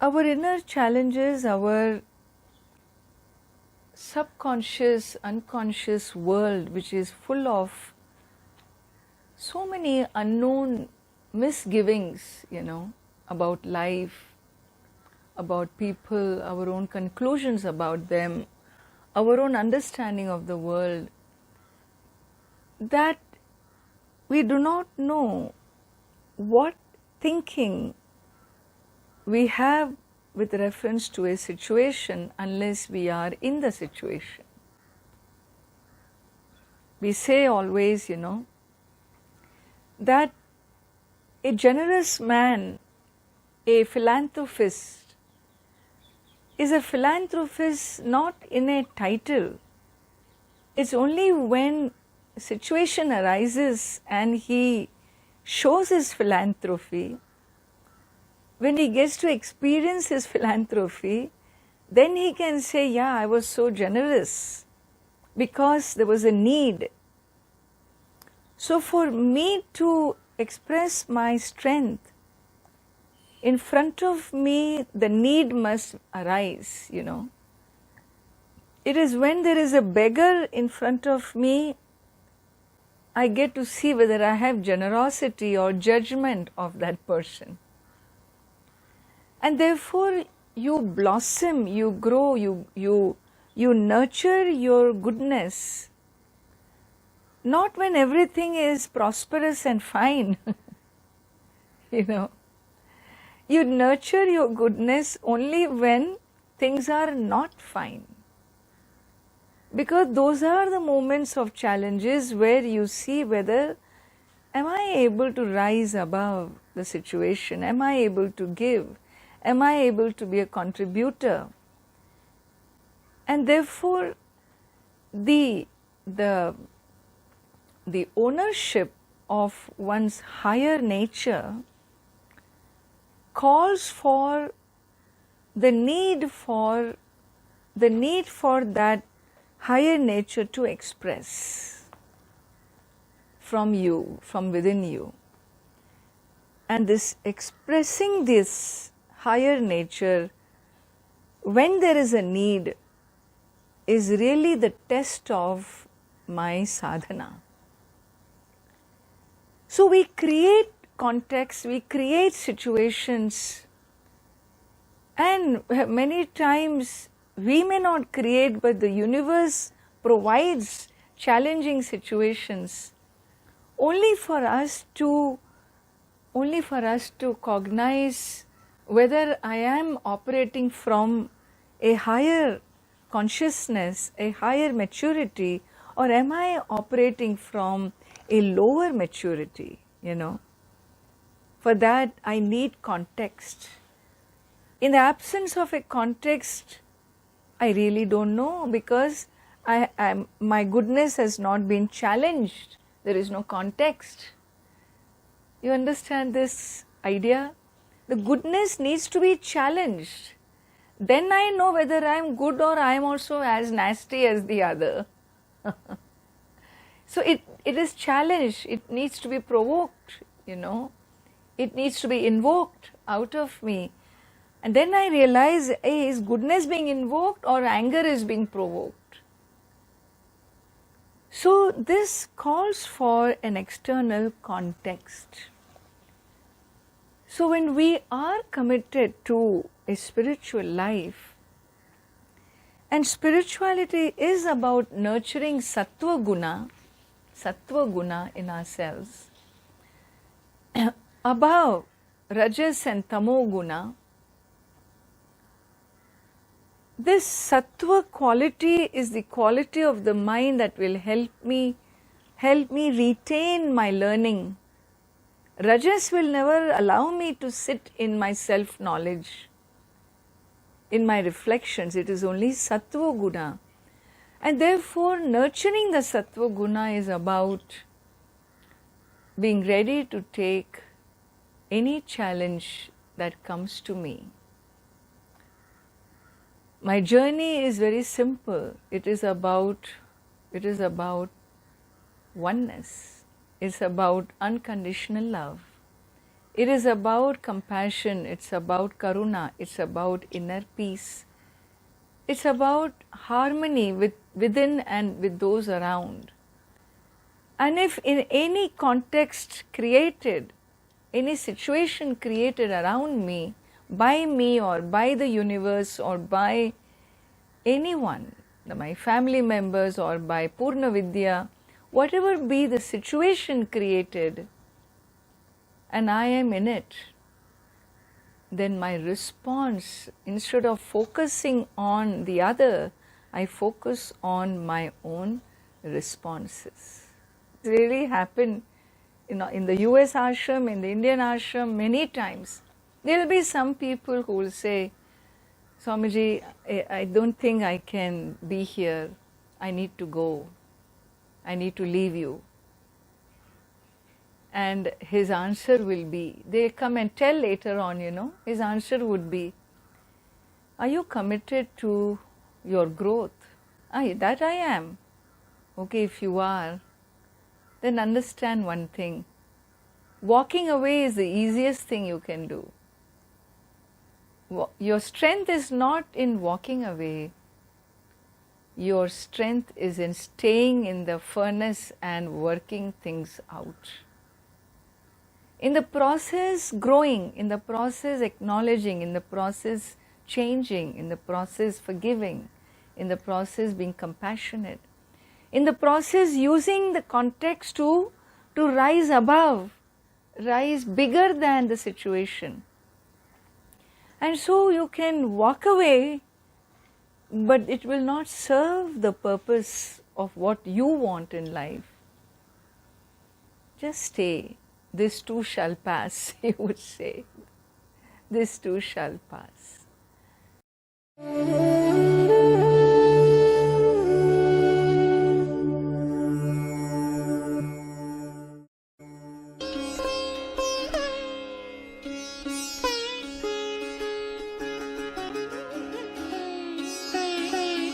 our inner challenges, our subconscious, unconscious world, which is full of so many unknown misgivings, about life, about people, our own conclusions about them, our own understanding of the world, that we do not know what thinking we have with reference to a situation unless we are in the situation. We say always, that a generous man, a philanthropist, is a philanthropist not in a title. It's only when a situation arises and he shows his philanthropy, when he gets to experience his philanthropy, then he can say, yeah, I was so generous because there was a need. So for me to express my strength, in front of me the need must arise, It is when there is a beggar in front of me, I get to see whether I have generosity or judgment of that person. And therefore you blossom, you grow, you nurture your goodness. Not when everything is prosperous and fine, You nurture your goodness only when things are not fine. Because those are the moments of challenges where you see whether, am I able to rise above the situation? Am I able to give? Am I able to be a contributor? And therefore, the ownership of one's higher nature calls for the need for that higher nature to express from you, from within you. And this expressing this higher nature when there is a need is really the test of my sadhana. So we create contexts, we create situations, and many times we may not create, but the universe provides challenging situations only for us to cognize whether I am operating from a higher consciousness, a higher maturity, or am I operating from a lower maturity, For that I need context. In the absence of a context, I really don't know, because my goodness has not been challenged. There is no context. You understand this idea? The goodness needs to be challenged. Then I know whether I am good or I am also as nasty as the other. So it is challenged. It needs to be provoked, It needs to be invoked out of me. And then I realize, hey, is goodness being invoked or anger is being provoked? So this calls for an external context. So when we are committed to a spiritual life, and spirituality is about nurturing sattva guna in ourselves, above rajas and tamo guna, this sattva quality is the quality of the mind that will help me retain my learning. Rajas will never allow me to sit in my self-knowledge, in my reflections. It is only sattva guna. And therefore, nurturing the sattva guna is about being ready to take any challenge that comes to me. My journey is very simple. It is about oneness. It's about unconditional love. It is about compassion, it's about karuna, it's about inner peace. It's about harmony within and with those around. And if in any context created, any situation created around me, or by the universe or by anyone, my family members or by Purna Vidya, whatever be the situation created, and I am in it, then my response, instead of focusing on the other, I focus on my own responses. It really happened in the US ashram, in the Indian ashram, many times. There will be some people who will say, Swamiji, I don't think I can be here. I need to go. I need to leave you. And his answer will be, they come and tell later on, his answer would be, are you committed to your growth? That I am. Okay, if you are, then understand one thing. Walking away is the easiest thing you can do. Your strength is not in walking away. Your strength is in staying in the furnace and working things out. In the process growing, in the process acknowledging, in the process changing, in the process forgiving, in the process being compassionate, in the process using the context to rise above, rise bigger than the situation. And so you can walk away, but it will not serve the purpose of what you want in life. Just stay. This too shall pass, he would say. This too shall pass.